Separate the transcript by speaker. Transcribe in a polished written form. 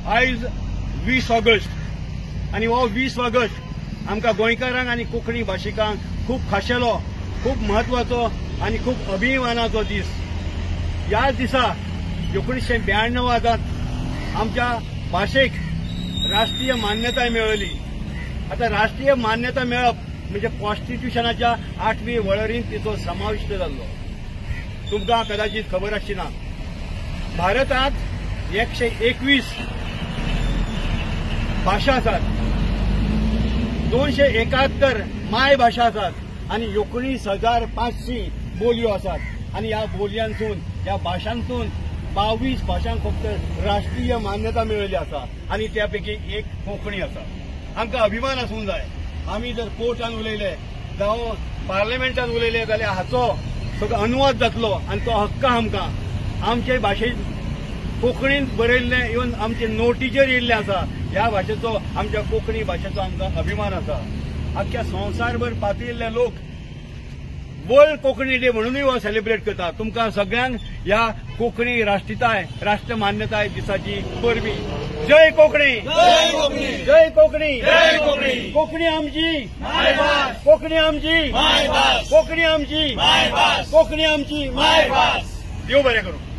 Speaker 1: आयज 20 ऑगस्ट आनी हो 20 ऑगस्ट आमकां गोंयकारांक आनी कोंकणी भाशिकांक खूब खाशेलो, खूब महत्वाचो आनी खूब अभिमानाचो दीस. ह्या दिसा 1992 आमच्या भाशेक राष्ट्रीय मान्यताय मेळ्ळी. आता राष्ट्रीय मान्यता मेळप म्हणजे कॉन्स्टिट्यूशनाच्या 8वी वळेरींत तिचो समाविष्ट जाल्लो. तुमकां कदाचित खबर आसची ना, भारतांत 121 भाशा आसात, 271 माय भाशा आसात आनी 19,500 बोलयो आसात. आनी ह्या बोलयांसून, ह्या भाशांसून 22 भाशांक फक्त राष्ट्रीय मान्यता मेळिल्ली आसा आनी त्यापैकी एक कोंकणी आसा. आमकां अभिमान आसूंक जाय. आमी जर कोर्टान उलयले जावं पार्लमेंटान उलयले जाल्यार हाचो सगळो अनुवाद जातलो आनी तो हक्क आमकां आमचे भाशेंत कोंकणींत बरयल्लें इवन आमचे नोटीचेर येयल्लें आसा. ह्या भाशेचो, आमच्या कोंकणी भाशेचो आमकां अभिमान आसा. आख्ख्या संवसारभर पातळिल्ले लोक वर्ल्ड कोंकणी डे म्हणूनय हो सेलिब्रेट करता. तुमकां सगळ्यांक ह्या कोंकणी राष्ट्रीयताय, राष्ट्र मान्यताय दिसाची परबीं. जय कोंकणी, जय कोंकणी, जय कोंकणी, जय कोंकणी. कोंकणी आमची मायभास, कोंकणी आमची मायभास, कोंकणी आमची मायभास, कोंकणी आमची मायभास. देव बरें करूं.